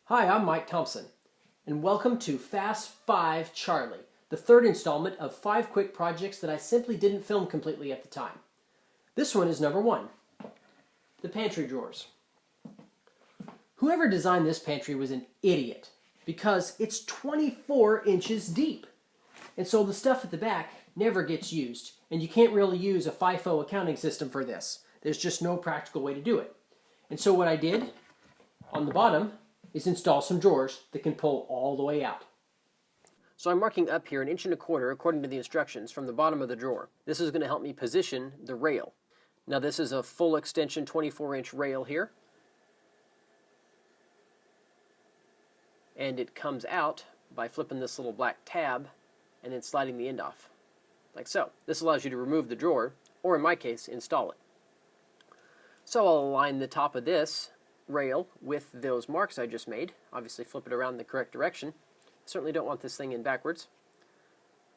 Hi, I'm Mike Thompson, and welcome to Fast 5 Charlie, the third installment of 5 quick projects that I simply didn't film completely at the time. This one is number 1, the pantry drawers. Whoever designed this pantry was an idiot, because it's 24 inches deep. And so the stuff at the back never gets used, and you can't really use a FIFO accounting system for this. There's just no practical way to do it. And so what I did on the bottom is install some drawers that can pull all the way out. So I'm marking up here 1.25 inches according to the instructions from the bottom of the drawer. This is going to help me position the rail. Now this is a full extension 24-inch rail here. And it comes out by flipping this little black tab and then sliding the end off, like so. This allows you to remove the drawer, or in my case, install it. So I'll align the top of this rail with those marks I just made. Obviously flip it around in the correct direction. Certainly don't want this thing in backwards.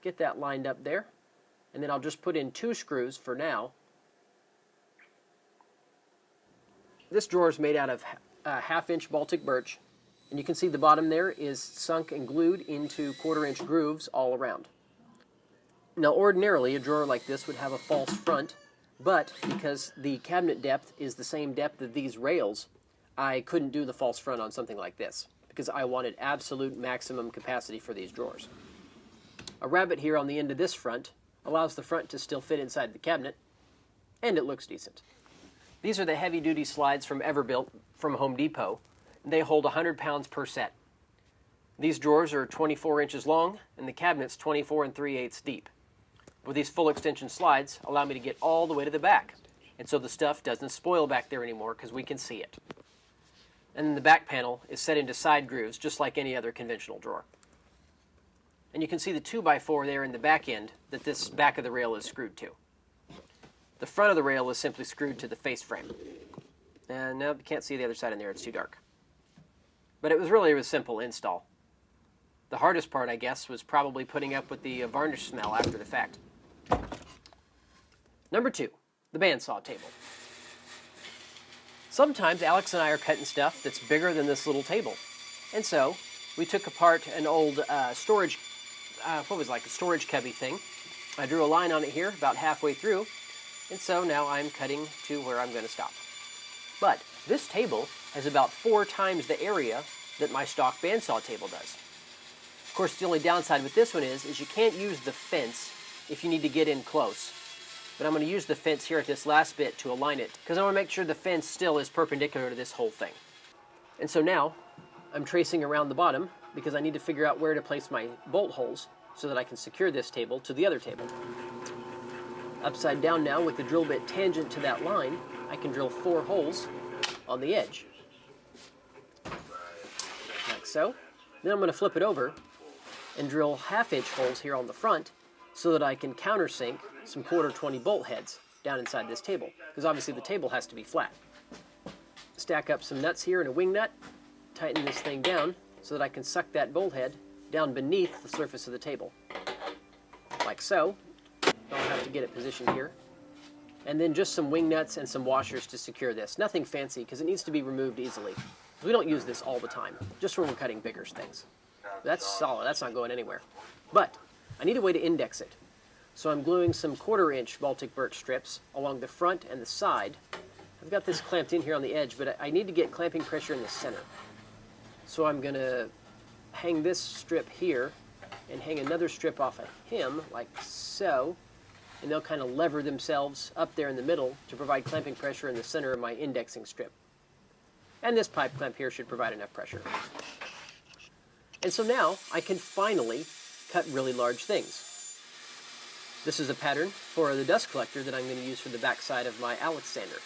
Get that lined up there, and then I'll just put in 2 screws for now. This drawer is made out of 1/2-inch Baltic birch, and you can see the bottom there is sunk and glued into 1/4-inch grooves all around. Now ordinarily a drawer like this would have a false front, but because the cabinet depth is the same depth of these rails, I couldn't do the false front on something like this because I wanted absolute maximum capacity for these drawers. A rabbet here on the end of this front allows the front to still fit inside the cabinet, and it looks decent. These are the heavy-duty slides from Everbuilt from Home Depot. They hold 100 pounds per set. These drawers are 24 inches long, and the cabinet's 24 3/8 deep. But these full extension slides allow me to get all the way to the back, and so the stuff doesn't spoil back there anymore because we can see it. And then the back panel is set into side grooves just like any other conventional drawer. And you can see the 2x4 there in the back end that this back of the rail is screwed to. The front of the rail is simply screwed to the face frame. And now you can't see the other side in there, it's too dark. But it was really a simple install. The hardest part, I guess, was probably putting up with the varnish smell after the fact. Number 2, the bandsaw table. Sometimes Alex and I are cutting stuff that's bigger than this little table. And so we took apart an old storage cubby thing. I drew a line on it here about halfway through, and so now I'm cutting to where I'm going to stop. But this table has about 4 times the area that my stock bandsaw table does. Of course, the only downside with this one is you can't use the fence if you need to get in close. But I'm going to use the fence here at this last bit to align it, because I want to make sure the fence still is perpendicular to this whole thing. And so now I'm tracing around the bottom because I need to figure out where to place my bolt holes so that I can secure this table to the other table. Upside down now, with the drill bit tangent to that line, I can drill 4 holes on the edge, like so. Then I'm going to flip it over and drill 1/2-inch holes here on the front so that I can countersink some 1/4-20 bolt heads down inside this table, because obviously the table has to be flat. Stack up some nuts here and a wing nut, tighten this thing down so that I can suck that bolt head down beneath the surface of the table, like so. I'll have to get it positioned here. And then just some wing nuts and some washers to secure this. Nothing fancy, because it needs to be removed easily. We don't use this all the time, just when we're cutting bigger things. That's solid, that's not going anywhere. But I need a way to index it. So I'm gluing some 1/4-inch Baltic birch strips along the front and the side. I've got this clamped in here on the edge, but I need to get clamping pressure in the center. So I'm going to hang this strip here and hang another strip off of him, like so. And they'll kind of lever themselves up there in the middle to provide clamping pressure in the center of my indexing strip. And this pipe clamp here should provide enough pressure. And so now I can finally cut really large things. This is a pattern for the dust collector that I'm going to use for the back side of my Alex sander.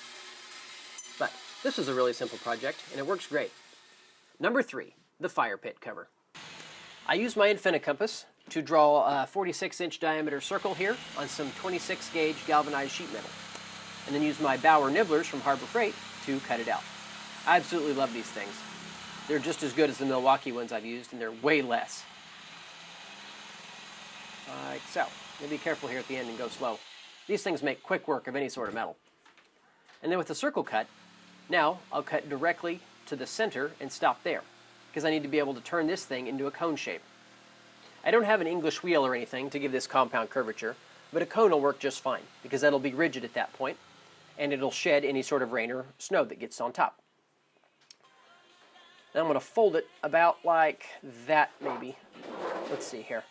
But this is a really simple project, and it works great. Number 3, the fire pit cover. I use my Infinicompass to draw a 46-inch diameter circle here on some 26-gauge galvanized sheet metal, and then use my Bauer nibblers from Harbor Freight to cut it out. I absolutely love these things. They're just as good as the Milwaukee ones I've used, and they're way less. Like so. Be careful here at the end and go slow. These things make quick work of any sort of metal. And then with the circle cut, now I'll cut directly to the center and stop there. because I need to be able to turn this thing into a cone shape. I don't have an English wheel or anything to give this compound curvature, but a cone will work just fine, because that'll be rigid at that point, and it'll shed any sort of rain or snow that gets on top. Now I'm going to fold it about like that, maybe. Let's see here.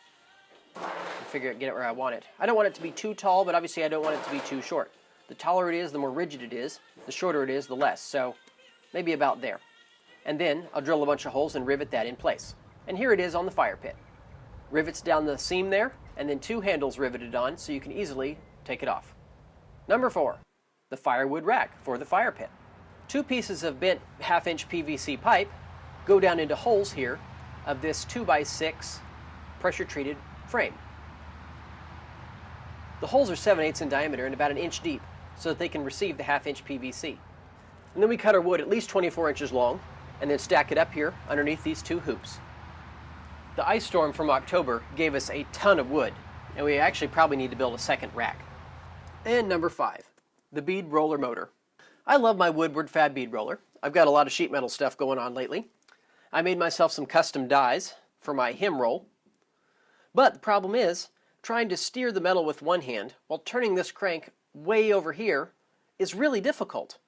Get it where I want it. I don't want it to be too tall, but obviously I don't want it to be too short. The taller it is, the more rigid it is. The shorter it is, the less. So maybe about there. And then I'll drill a bunch of holes and rivet that in place. And here it is on the fire pit. Rivets down the seam there, and then 2 handles riveted on so you can easily take it off. Number 4, the firewood rack for the fire pit. 2 pieces of bent 1/2-inch PVC pipe go down into holes here of this 2x6 pressure-treated frame. The holes are 7/8 in diameter and about 1 inch deep so that they can receive the 1/2-inch PVC. And then we cut our wood at least 24 inches long and then stack it up here underneath these 2 hoops. The ice storm from October gave us a ton of wood, and we actually probably need to build a second rack. And number 5, the bead roller motor. I love my Woodward Fab bead roller. I've got a lot of sheet metal stuff going on lately. I made myself some custom dies for my hem roll. But the problem is, trying to steer the metal with one hand while turning this crank way over here is really difficult.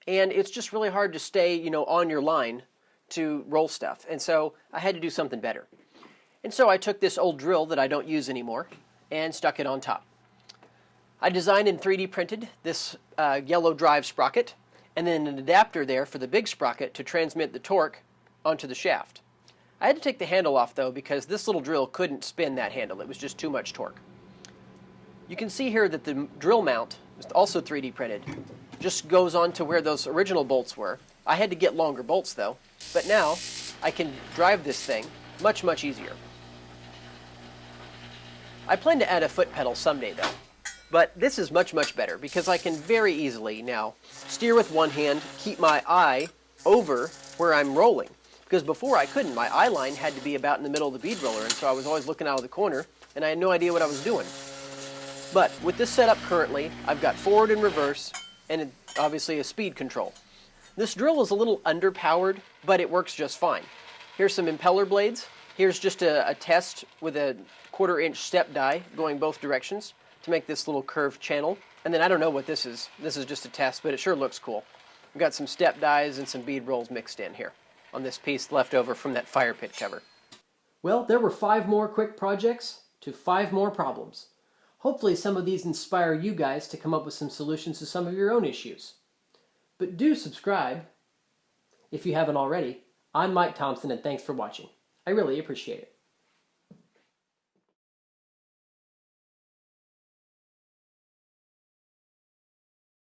And it's just really hard to stay, on your line to roll stuff. And so I had to do something better. And so I took this old drill that I don't use anymore and stuck it on top. I designed and 3D printed this yellow drive sprocket and then an adapter there for the big sprocket to transmit the torque onto the shaft. I had to take the handle off though because this little drill couldn't spin that handle. It was just too much torque. You can see here that the drill mount is also 3D printed. Just goes on to where those original bolts were. I had to get longer bolts though, but now I can drive this thing much, much easier. I plan to add a foot pedal someday though, but this is much, much better because I can very easily now steer with one hand, keep my eye over where I'm rolling. Because before I couldn't. My eye line had to be about in the middle of the bead roller, and so I was always looking out of the corner, and I had no idea what I was doing. But with this setup currently, I've got forward and reverse, and obviously a speed control. This drill is a little underpowered, but it works just fine. Here's some impeller blades. Here's just a test with a 1/4-inch step die going both directions to make this little curved channel. And then I don't know what this is. This is just a test, but it sure looks cool. We've got some step dies and some bead rolls mixed in here on this piece left over from that fire pit cover. Well, there were 5 more quick projects to 5 more problems. Hopefully some of these inspire you guys to come up with some solutions to some of your own issues. But do subscribe if you haven't already. I'm Mike Thompson, and thanks for watching. I really appreciate it.